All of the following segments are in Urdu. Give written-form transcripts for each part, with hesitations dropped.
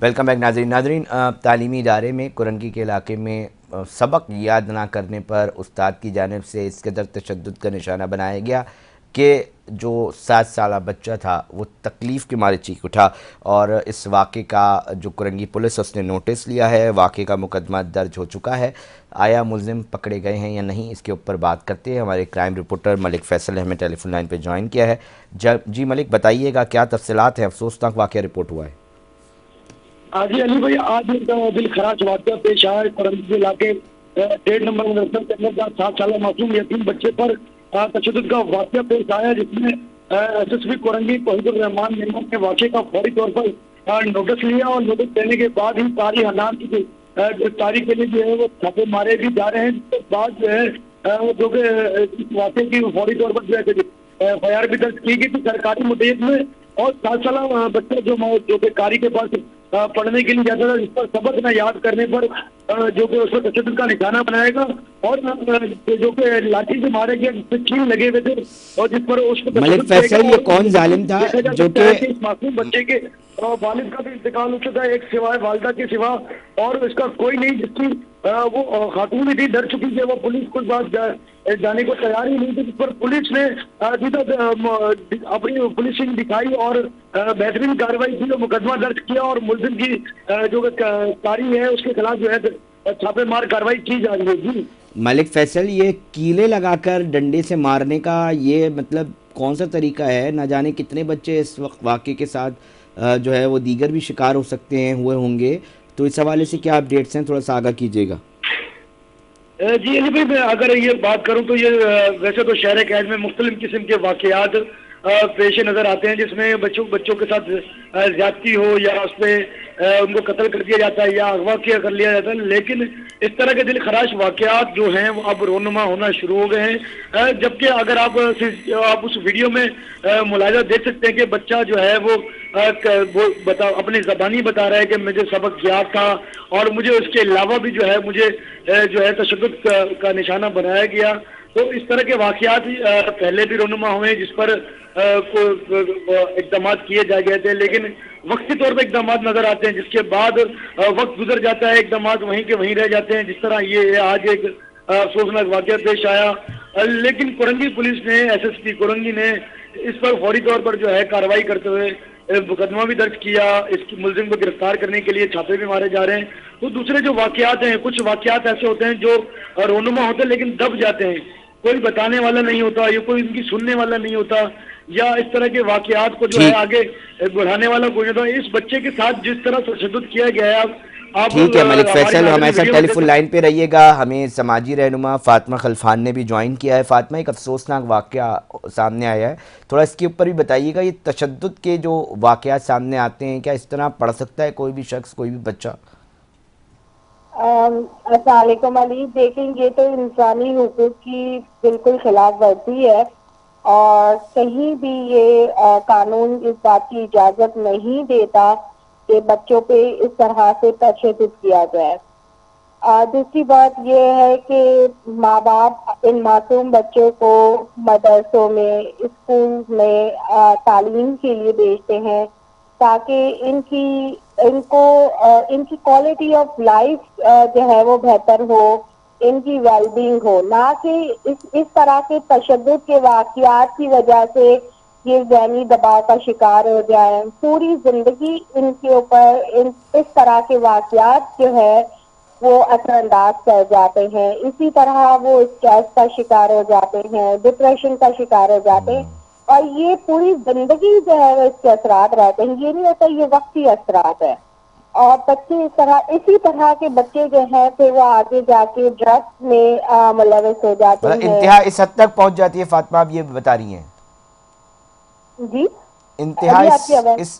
ویلکم بیک ناظرین تعلیمی ادارے میں کرنگی کے علاقے میں سبق یاد نہ کرنے پر استاد کی جانب سے اس قدر تشدد کا نشانہ بنایا گیا کہ جو 7 سالہ بچہ تھا وہ تکلیف کے مارے چیخ اٹھا، اور اس واقعے کا جو کرنگی پولیس اس نے نوٹس لیا ہے، واقعے کا مقدمہ درج ہو چکا ہے۔ آیا ملزم پکڑے گئے ہیں یا نہیں، اس کے اوپر بات کرتے ہیں۔ ہمارے کرائم رپورٹر ملک فیصل ہمیں ٹیلی فون لائن پہ جوائن کیا ہے۔ جی ملک، بتائیے گا کیا تفصیلات ہیں؟ افسوسناک واقعہ رپورٹ ہوا ہے۔ جی علی بھائی، آج ایک دل خراش واقعہ پیش آیا ہے کرنگی کے علاقے 1.5 نمبر مدرسہ کے اندر 7 سالہ معصوم یتیم بچے پر تشدد کا واقعہ پیش آیا ہے، جس میں ایس ایس پی کرنگی توحید الرحمان نے واقعے کا فوری طور پر نوٹس لیا، اور نوٹس دینے کے بعد ہی ساری حالات کی گرفتاری کے لیے جو ہے وہ چھاپے مارے بھی جا رہے ہیں، جس کے بعد جو ہے جو کہ اس واقعے کی فوری طور پر جو ہے FIR بھی درج کی گئی تھی سرکاری مدعیت میں، اور 7 سالہ بچہ جو کہ قاری کے پاس پڑھنے کے لیے جاتا تھا، جس پر سبق نہ یاد کرنے پر جو کہ اس کو تشدد کا نشانہ بنائے گا، اور جو کہ لاٹھی سے مارے گیا، جس پہ چین لگے ہوئے تھے، اور جس پر اس کو ملک فیصل، یہ کون ظالم تھا جو کہ اس معصوم بچے کے والد کا بھی انتقال ہو چکا ہے، ایک سوائے والدہ کے سوا اور اس کا کوئی نہیں، جس کی وہ خاتون بھی تھی ڈر چکی تھی، وہ پولیس کو بات جانے کو تیار ہی نہیں تھی، جس پر پولیس نے اپنی پولیسنگ دکھائی اور بہترین کارروائی کی، مقدمہ درج کیا، اور ملزم کی جو کاری ہے اس کے خلاف جو ہے چھاپے مار کارروائی کی جا رہی ہے۔ جی ملک فیصل، یہ کیلے لگا کر ڈنڈے سے مارنے کا یہ مطلب کون سا طریقہ ہے؟ نہ جانے کتنے بچے اس وقت واقعے کے ساتھ جو ہے وہ دیگر بھی شکار ہو سکتے ہیں، ہوئے ہوں گے، تو اس حوالے سے کیا اپڈیٹس ہیں؟ تھوڑا سا آگاہ کیجیے گا۔ جی علی بھائی، میں اگر یہ بات کروں تو یہ ویسے تو شہر قید میں مختلف قسم کے واقعات پیش نظر آتے ہیں، جس میں بچوں کے ساتھ زیادتی ہو، یا اس پہ ان کو قتل کر دیا جاتا ہے یا اغوا کر لیا جاتا ہے، لیکن اس طرح کے دل خراش واقعات جو ہیں وہ اب رونما ہونا شروع ہو گئے ہیں، جبکہ اگر آپ اس ویڈیو میں ملاحظہ دیکھ سکتے ہیں کہ بچہ جو ہے وہ اپنی زبانی بتا رہا ہے کہ مجھے سبق یاد تھا، اور مجھے اس کے علاوہ بھی جو ہے مجھے جو ہے تشدد کا نشانہ بنایا گیا۔ تو اس طرح کے واقعات پہلے بھی رونما ہوئے، جس پر اقدامات کیے جا گئے تھے، لیکن وقتی طور پر اقدامات نظر آتے ہیں، جس کے بعد وقت گزر جاتا ہے، اقدامات وہیں کے وہیں رہ جاتے ہیں، جس طرح یہ آج ایک افسوسناک واقعہ پیش آیا، لیکن کرنگی پولیس نے SSP کرنگی نے اس پر فوری طور پر جو ہے کارروائی کرتے ہوئے مقدمہ بھی درج کیا، اس کی ملزم کو گرفتار کرنے کے لیے چھاپے بھی مارے جا رہے ہیں۔ تو دوسرے جو واقعات ہیں، کچھ واقعات ایسے ہوتے ہیں جو رونما ہوتے ہیں لیکن دب جاتے ہیں، کوئی بتانے والا نہیں ہوتا، یا کوئی ان کی سننے والا نہیں ہوتا، یا اس طرح کے واقعات کو جو ہے ٹھیک آگے بڑھانے والا کوئی نہیں ہوتا۔ اس بچے کے ساتھ جس طرح تشدد کیا گیا ہے، آپ ٹھیک ہے ملک ہماری فیصل، ناظرین ہمیشہ ویڈیو ٹیلی میں فون لائن پہ رہیے گا۔ ہمیں سماجی رہنما فاطمہ خلفان نے بھی جوائن کیا ہے۔ فاطمہ، ایک افسوسناک واقعہ سامنے آیا ہے، تھوڑا اس کے اوپر بھی بتائیے گا۔ یہ تشدد کے جو واقعات سامنے آتے ہیں، کیا اس طرح پڑھ سکتا ہے کوئی بھی شخص، کوئی بھی بچہ؟ السلام علیکم علی، دیکھیں یہ تو انسانی حقوق کی بالکل خلاف ورزی ہے، اور کہیں بھی یہ قانون اس بات کی اجازت نہیں دیتا کہ بچوں پہ اس طرح سے تشدد کیا جائے۔ دوسری بات یہ ہے کہ ماں باپ ان معصوم بچوں کو مدرسوں میں، اسکول میں تعلیم کے لیے بھیجتے ہیں، تاکہ ان کی کوالٹی آف لائف جو ہے وہ بہتر ہو، ان کی ویل بینگ ہو، نہ کہ اس طرح کے تشدد کے واقعات کی وجہ سے یہ ذہنی دباؤ کا شکار ہو جائے، پوری زندگی ان کے اوپر اس طرح کے واقعات جو ہے وہ اثر انداز کر جاتے ہیں، اسی طرح وہ اسٹریس کا شکار ہو جاتے ہیں، ڈپریشن کا شکار ہو جاتے ہیں، اور یہ پوری زندگی جو ہے وہ اس کے اثرات رہتے ہیں۔ یہ نہیں ہوتا یہ وقتی اثرات ہے، اور بچے اسی طرح کے بچے جو ہیں پھر وہ آگے جا کے ڈرگس میں ملوث ہو جاتے مطلب ہیں۔ انتہا اس حد تک پہنچ جاتی ہے فاطمہ، آپ یہ بتا رہی ہیں؟ جی انتہا ابھی آپ کی آواز؟ اس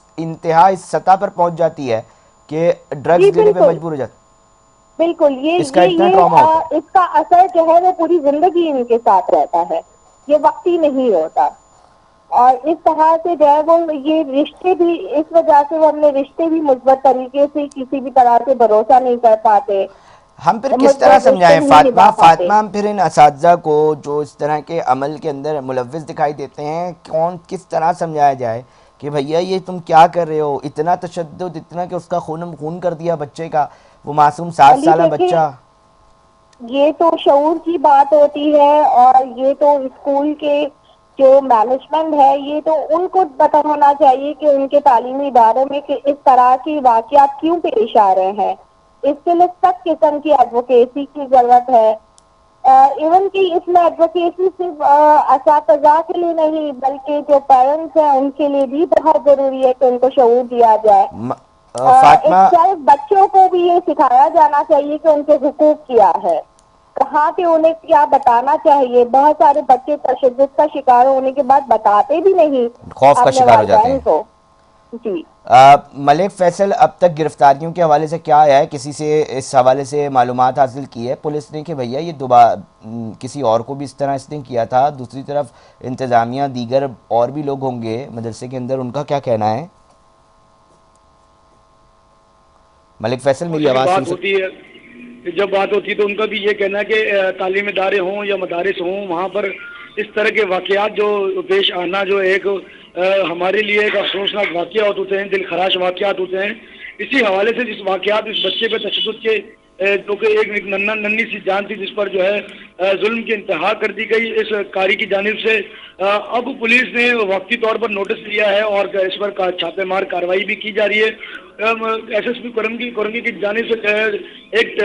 سطح پر پہنچ جاتی ہے کہ جی ڈرگز لینے پہ بالکل مجبور ہو جاتا بالکل، ہے؟ اس کا اتنا ٹراما ہوتا ہے؟ اس کا اثر جو ہے وہ پوری زندگی ان کے ساتھ رہتا ہے، یہ وقتی نہیں ہوتا، اور اس طرح سے جو ہے وہ یہ رشتے بھی، اس وجہ سے وہ اپنے رشتے بھی مثبت طریقے سے کسی بھی طرح سے بھروسہ نہیں کر پاتے، ہم پھر کس طرح مثبت رشتے سمجھائیں نہیں فاطمہ؟ نبھا پاتے۔ ہم پھر ان اساتذہ کو جو اس طرح کے عمل کے اندر ملوث دکھائی دیتے ہیں، کس طرح سمجھایا جائے کہ بھیا یہ تم کیا کر رہے ہو، اتنا تشدد، اتنا کہ اس کا خون کر دیا بچے کا، وہ معصوم 7 علی سالہ دیکھیے، بچہ. یہ تو شعور کی بات ہوتی ہے، اور یہ تو اسکول کے جو مینجمنٹ ہے یہ تو ان کو پتہ ہونا چاہیے کہ ان کے تعلیمی اداروں میں کہ اس طرح کی واقعات کیوں پیش آ رہے ہیں. اس کے لیے سخت قسم کی ایڈوکیسی کی ضرورت ہے. ایون کہ اس میں ایڈوکیسی صرف اساتذہ کے لیے نہیں بلکہ جو پیرنٹس ہیں ان کے لیے بھی بہت ضروری ہے کہ ان کو شعور دیا جائے. ایک فاطمہ، صرف بچوں کو بھی یہ سکھایا جانا چاہیے کہ ان کے حقوق کیا ہے، کہاں پہ انہیں کیا بتانا چاہیے. بہت سارے بچے تشدد کا شکار ہونے کے بعد بتاتے بھی نہیں خوف کا اپنے شکار ہو جاتے ہیں. والدین کو. جی ملک فیصل، اب تک گرفتاریوں کے حوالے سے کیا آیا ہے؟ کسی سے اس حوالے سے معلومات حاصل کی ہے پولیس نے کہ بھیا یہ دوبارہ کسی اور کو بھی اس طرح اس نے کیا تھا؟ دوسری طرف انتظامیہ، دیگر اور بھی لوگ ہوں گے مدرسے کے اندر، ان کا کیا کہنا ہے؟ ملک فیصل میری بھی آواز سن بات ہوتی ہے، جب بات ہوتی ہے تو ان کا بھی یہ کہنا ہے کہ تعلیمی ادارے ہوں یا مدارس ہوں، وہاں پر اس طرح کے واقعات جو پیش آنا جو ایک ہمارے لیے ایک افسوسناک واقعات ہوتے ہیں، دل خراش واقعات ہوتے ہیں. اسی حوالے سے جس واقعات اس بچے پہ تشدد کے جو کہ ایک ننھی سی جان تھی جس پر جو ہے ظلم کی انتہا کر دی گئی اس قاری کی جانب سے، اب پولیس نے وقتی طور پر نوٹس لیا ہے اور اس پر چھاپے مار کارروائی بھی کی جا رہی ہے. ایس ایس پی کورنگی کی جانب سے ایک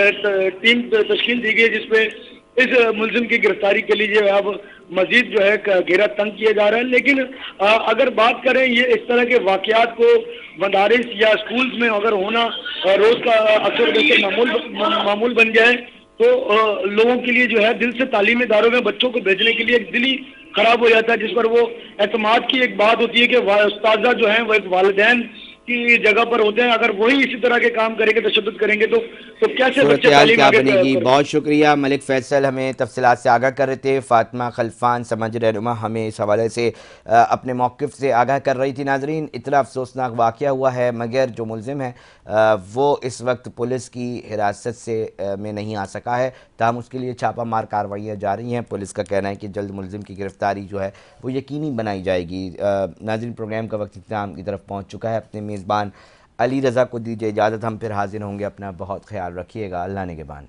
ٹیم تشکیل دی گئی جس پہ اس ملزم کی گرفتاری کے لیے اب مزید جو ہے گھیرا تنگ کیا جا رہا ہے. لیکن اگر بات کریں یہ اس طرح کے واقعات کو مدارس یا اسکولز میں اگر ہونا روز کا اکثر بیشتر معمول بن جائے تو لوگوں کے لیے جو ہے دل سے تعلیمی اداروں میں بچوں کو بھیجنے کے لیے ایک دل ہی خراب ہو جاتا ہے، جس پر وہ اعتماد کی ایک بات ہوتی ہے کہ استاذہ جو ہیں وہ ایک والدین کی جگہ پر ہوتے ہیں. اگر وہی اسی طرح کے کام کریں گے، تشدد کریں گے تو کیسے بچے صورتحال تعلیم کیا آگے بنے گی؟ کریں بہت گے؟ شکریہ ملک فیصل، ہمیں تفصیلات سے آگاہ کر رہے تھے. فاطمہ خلفان سماجی رہنما ہمیں اس حوالے سے اپنے موقف سے آگاہ کر رہی تھی. ناظرین، اتنا افسوسناک واقعہ ہوا ہے مگر جو ملزم ہے وہ اس وقت پولیس کی حراست سے میں نہیں آ سکا ہے، تاہم اس کے لیے چھاپہ مار کارروائیاں جاری ہیں. پولیس کا کہنا ہے کہ جلد ملزم کی گرفتاری جو ہے وہ یقینی بنائی جائے گی. ناظرین، پروگرام کا وقت اختتام کی طرف پہنچ چکا ہے. اپنے میزبان علی رضا کو دیجیے اجازت، ہم پھر حاضر ہوں گے. اپنا بہت خیال رکھیے گا. اللہ نگہبان.